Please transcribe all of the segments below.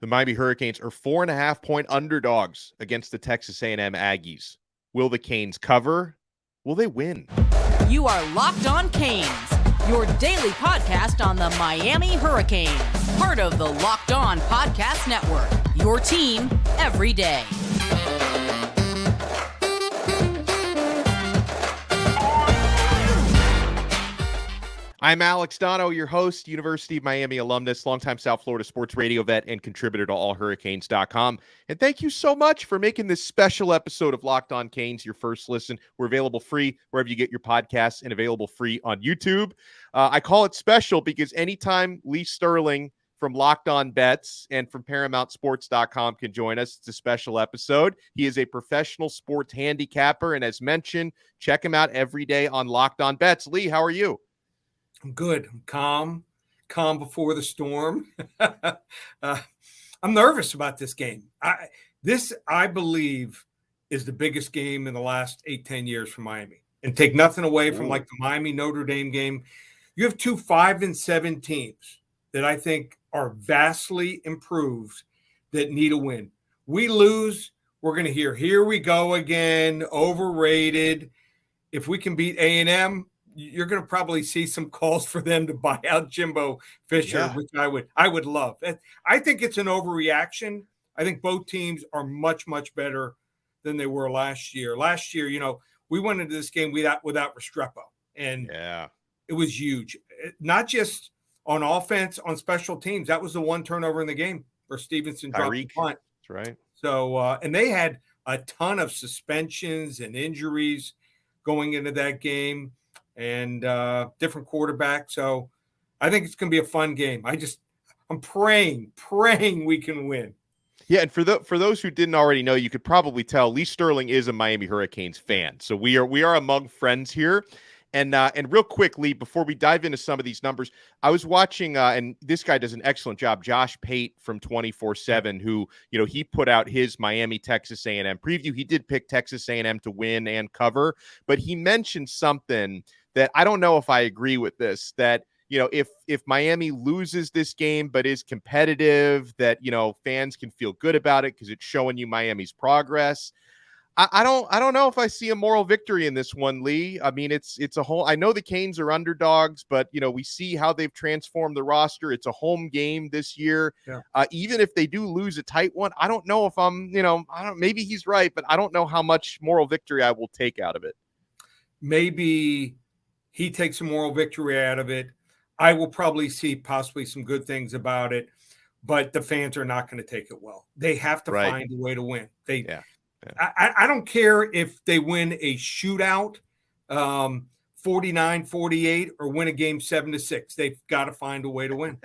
The Miami Hurricanes are 4.5-point underdogs against the Texas A&M Aggies. Will the Canes cover? Will they win? You are Locked On Canes, your daily podcast on the Miami Hurricanes. Part of the Locked On Podcast Network, your team every day. I'm Alex Donno, your host, University of Miami alumnus, longtime South Florida sports radio vet, and contributor to allhurricanes.com. And thank you so much for making this special episode of Locked On Canes your first listen. We're available free wherever you get your podcasts and available free on YouTube. I call it special because anytime Lee Sterling from Locked On Bets and from ParamountSports.com can join us, it's a special episode. He is a professional sports handicapper, and as mentioned, check him out every day on Locked On Bets. Lee, how are you? I'm good. I'm calm before the storm. I'm nervous about this game. I believe, is the biggest game in the last 8-10 years for Miami. And take nothing away from like the Miami-Notre Dame game. You have two 5-7 teams that I think are vastly improved that need a win. We lose, we're going to hear, here we go again, overrated. If we can beat A&M, you're going to probably see some calls for them to buy out Jimbo Fisher, which I would love. I think it's an overreaction. I think both teams are much, much better than they were last year. Last year, we went into this game without Restrepo, and it was huge. Not just on offense, on special teams. That was the one turnover in the game where Stevenson dropped the punt. That's right. So, and they had a ton of suspensions and injuries going into that game. And different quarterback. So I think it's going to be a fun game. I'm praying we can win. Yeah, and for those who didn't already know, you could probably tell Lee Sterling is a Miami Hurricanes fan. So we are among friends here. And real quick, Lee, before we dive into some of these numbers, I was watching, and this guy does an excellent job, Josh Pate from 24/7, who, he put out his Miami Texas A&M preview. He did pick Texas A&M to win and cover, but he mentioned something that I don't know if I agree with this, that, if Miami loses this game but is competitive, that, fans can feel good about it because it's showing you Miami's progress. I don't know if I see a moral victory in this one, Lee. I mean, it's a whole. I know the Canes are underdogs, but we see how they've transformed the roster. It's a home game this year. Yeah. Even if they do lose a tight one, I don't know if maybe he's right, but I don't know how much moral victory I will take out of it. Maybe he takes a moral victory out of it. I will probably see possibly some good things about it, but the fans are not going to take it well. They have to find a way to win. I don't care if they win a shootout, 49-48, or win a game 7-6. They've got to find a way to win.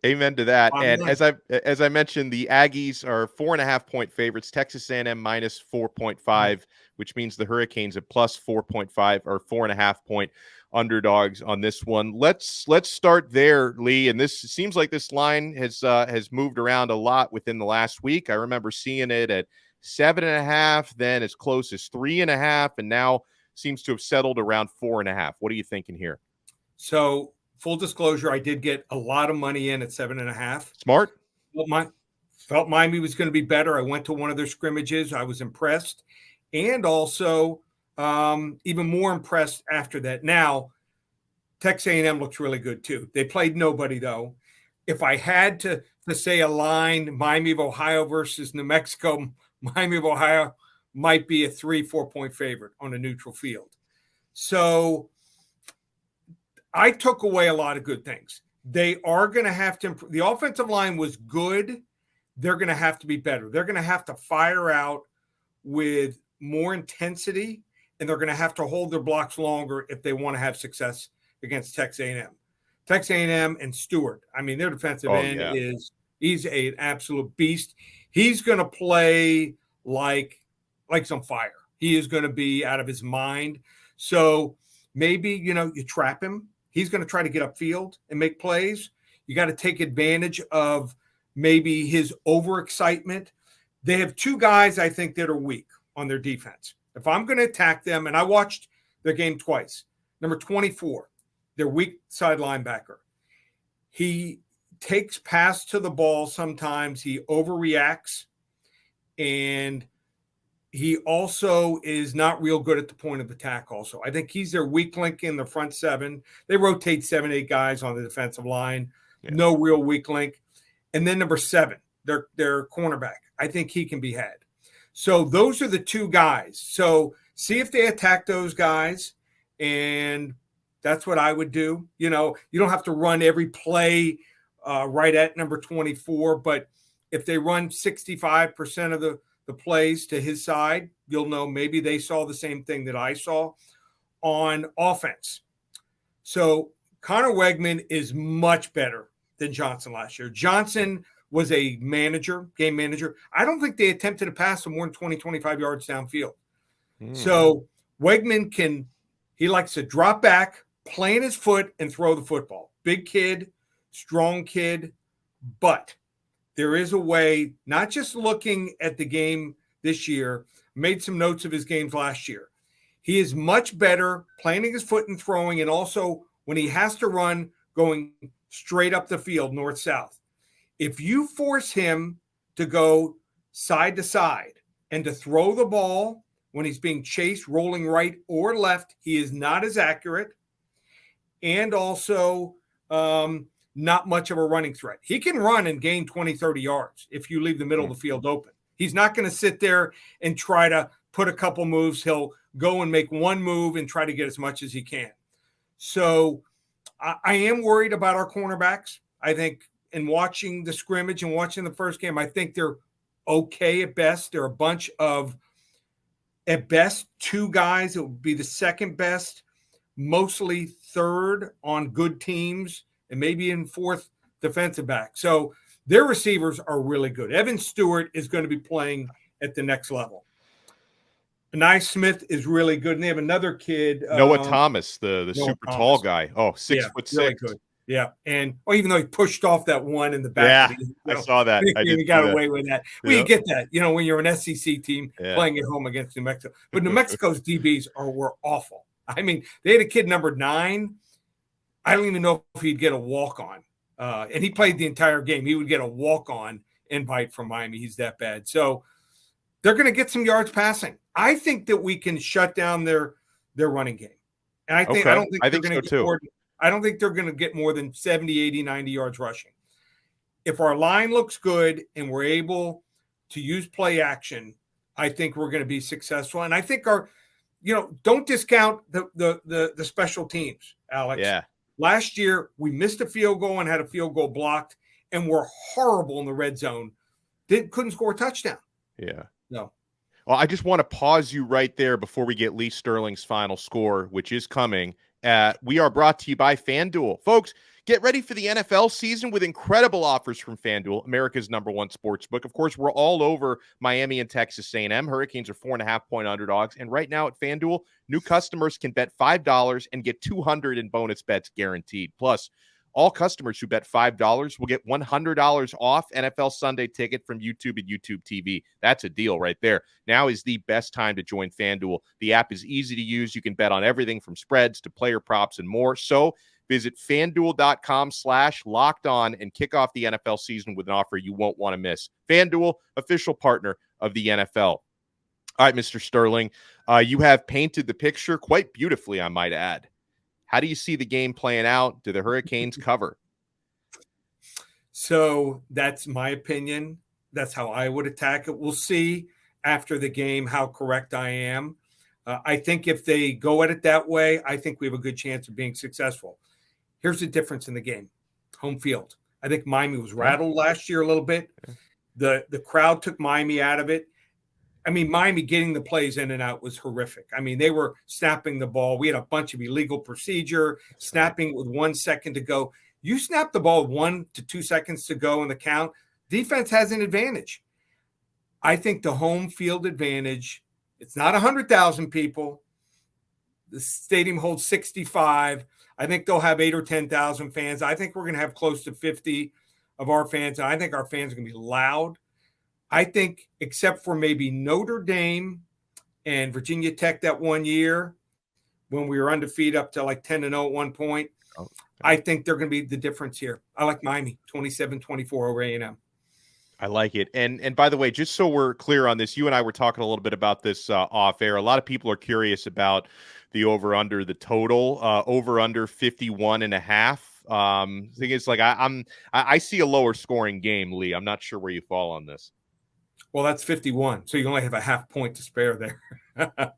Amen to that. And as I mentioned, the Aggies are 4.5-point favorites. Texas A&M minus 4.5, which means the Hurricanes at plus 4.5 or 4.5-point underdogs on this one. Let's start there, Lee. And this seems like this line has moved around a lot within the last week. I remember seeing it at 7.5, then as close as 3.5, and now seems to have settled around 4.5. What are you thinking here? So, full disclosure, I did get a lot of money in at 7.5. Smart. Felt Miami was going to be better. I went to one of their scrimmages. I was impressed, and also even more impressed after that. Now, Texas A&M looks really good too. They played nobody though. If I had to say a line, Miami of Ohio versus New Mexico, Miami of Ohio might be a 3-4 point favorite on a neutral field. So I took away a lot of good things. They are going to have to improve. The offensive line was good. They're going to have to be better. They're going to have to fire out with more intensity, and they're going to have to hold their blocks longer if they want to have success against Texas A&M. Texas A&M and Stewart, I mean, their defensive end he's an absolute beast. He's going to play like some fire. He is going to be out of his mind. So maybe, you trap him. He's going to try to get upfield and make plays. You got to take advantage of maybe his overexcitement. They have two guys, I think, that are weak on their defense. If I'm going to attack them, and I watched their game twice, number 24, their weak side linebacker. He takes pass to the ball. Sometimes he overreacts, and he also is not real good at the point of attack also. I think he's their weak link in the front seven. They rotate 7, 8 guys on the defensive line. Yeah. No real weak link. And then number 7, their cornerback. I think he can be had. So those are the 2 guys. So see if they attack those guys, and that's what I would do. You know, you don't have to run every play right at number 24, but if they run 65% of the plays to his side, you'll know maybe they saw the same thing that I saw on offense. So Connor Weigman is much better than Johnson last year. Johnson was a manager, game manager. I don't think they attempted to pass him more than 20, 25 yards downfield. So Weigman he likes to drop back, plant his foot, and throw the football. Big kid, strong kid, but there is a way, not just looking at the game this year, made some notes of his games last year. He is much better planting his foot and throwing, and also when he has to run, going straight up the field, north-south. If you force him to go side to side and to throw the ball when he's being chased, rolling right or left, he is not as accurate, and also not much of a running threat. He can run and gain 20, 30 yards if you leave the middle of the field open. He's not going to sit there and try to put a couple moves. He'll go and make one move and try to get as much as he can. So I am worried about our cornerbacks. I think in watching the scrimmage and watching the first game, I think they're okay at best. They're a bunch of, at best, 2 guys. It would be the second best, mostly third on good teams, and maybe in 4th defensive back. So their receivers are really good. Evan Stewart is going to be playing at the next level. Anai Smith is really good. And they have another kid. Noah Thomas, the Noah super Thomas. tall guy. Oh, 6'6". Really good. Yeah. And even though he pushed off that one in the back. Yeah, I saw that. He got away with that. Well, you get that, when you're an SEC team playing at home against New Mexico. But New Mexico's DBs were awful. I mean, they had a kid number 9. I don't even know if he'd get a walk-on. And he played the entire game. He would get a walk-on invite from Miami. He's that bad. So they're going to get some yards passing. I think that we can shut down their running game. And I don't think they're going to get more. I don't think they're going to get more than 70, 80, 90 yards rushing. If our line looks good and we're able to use play action, I think we're going to be successful. And I think don't discount the special teams, Alex. Yeah. Last year, we missed a field goal and had a field goal blocked, and we're horrible in the red zone. Couldn't score a touchdown. Yeah. No. Well, I just want to pause you right there before we get Lee Sterling's final score, which is coming. We are brought to you by FanDuel. Folks, get ready for the NFL season with incredible offers from FanDuel, America's #1 sportsbook. Of course, we're all over Miami and Texas A&M. Hurricanes are 4.5-point underdogs. And right now at FanDuel, new customers can bet $5 and get $200 in bonus bets guaranteed. Plus, all customers who bet $5 will get $100 off NFL Sunday ticket from YouTube and YouTube TV. That's a deal right there. Now is the best time to join FanDuel. The app is easy to use. You can bet on everything from spreads to player props and more. So visit FanDuel.com/lockedon and kick off the NFL season with an offer you won't want to miss. FanDuel, official partner of the NFL. All right, Mr. Sterling, you have painted the picture quite beautifully, I might add. How do you see the game playing out? Do the Hurricanes cover? So that's my opinion. That's how I would attack it. We'll see after the game how correct I am. I think if they go at it that way, I think we have a good chance of being successful. Here's the difference in the game. Home field. I think Miami was rattled last year a little bit. The crowd took Miami out of it. I mean, Miami getting the plays in and out was horrific. I mean, they were snapping the ball. We had a bunch of illegal procedure, snapping with 1 second to go. You snap the ball 1 to 2 seconds to go in the count, defense has an advantage. I think the home field advantage, it's not 100,000 people. The stadium holds 65. I think they'll have 8 or 10,000 fans. I think we're going to have close to 50 of our fans. And I think our fans are going to be loud. I think except for maybe Notre Dame and Virginia Tech that one year when we were undefeated up to like 10-0 at one point, I think they're going to be the difference here. I like Miami 27-24 over A&M. I like it. And by the way, just so we're clear on this, you and I were talking a little bit about this off air. A lot of people are curious about the over under the total, over under 51.5. Thing is, like, I see a lower scoring game, Lee. I'm not sure where you fall on this. Well, that's 51, so you only have a half point to spare there.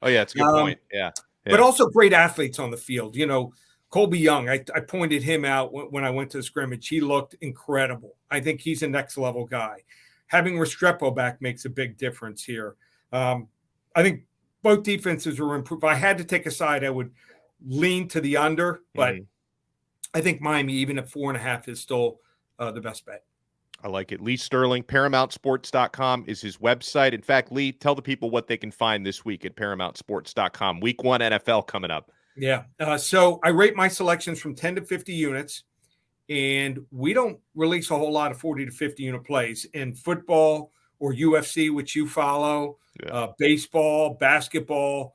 Oh yeah, it's a good point. Yeah. But also great athletes on the field. You know, Colby Young, I pointed him out when I went to the scrimmage. He looked incredible. I think he's a next level guy. Having Restrepo back makes a big difference here. I think both defenses were improved. If I had to take a side, I would lean to the under, but I think Miami, even at 4.5, is still the best bet. I like it. Lee Sterling, ParamountSports.com is his website. In fact, Lee, tell the people what they can find this week at ParamountSports.com. Week 1 NFL coming up. Yeah. So I rate my selections from 10 to 50 units, and we don't release a whole lot of 40 to 50 unit plays in football or UFC, which you follow, baseball, basketball,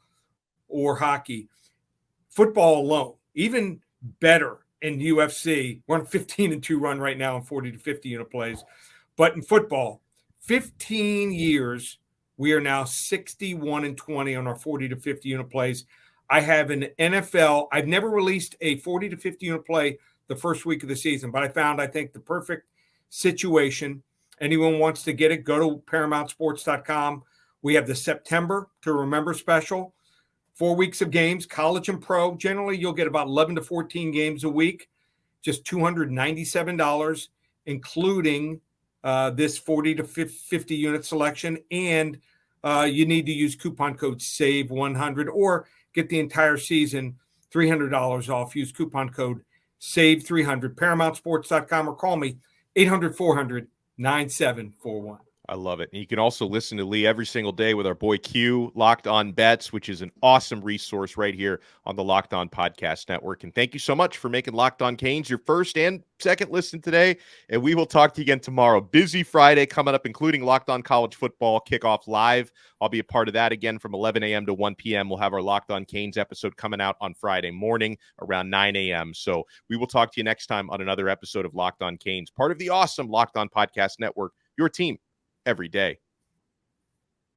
or hockey. Football alone, even better in UFC. We're on 15-2 run right now in 40 to 50 unit plays. But in football, 15 years, we are now 61-20 on our 40 to 50 unit plays. I have an NFL. I've never released a 40 to 50 unit play the first week of the season, but I found, I think, the perfect situation. Anyone wants to get it, go to ParamountSports.com. We have the September to Remember special. 4 weeks of games, college and pro. Generally, you'll get about 11 to 14 games a week, just $297, including this 40 to 50 unit selection. And you need to use coupon code SAVE100 or get the entire season, $300 off. Use coupon code SAVE300, ParamountSports.com, or call me 800-400-9741. I love it. And you can also listen to Lee every single day with our boy Q, Locked On Bets, which is an awesome resource right here on the Locked On Podcast Network. And thank you so much for making Locked On Canes your first and second listen today. And we will talk to you again tomorrow. Busy Friday coming up, including Locked On College Football Kickoff Live. I'll be a part of that again from 11 a.m. to 1 p.m. We'll have our Locked On Canes episode coming out on Friday morning around 9 a.m. So we will talk to you next time on another episode of Locked On Canes, part of the awesome Locked On Podcast Network, your team every day.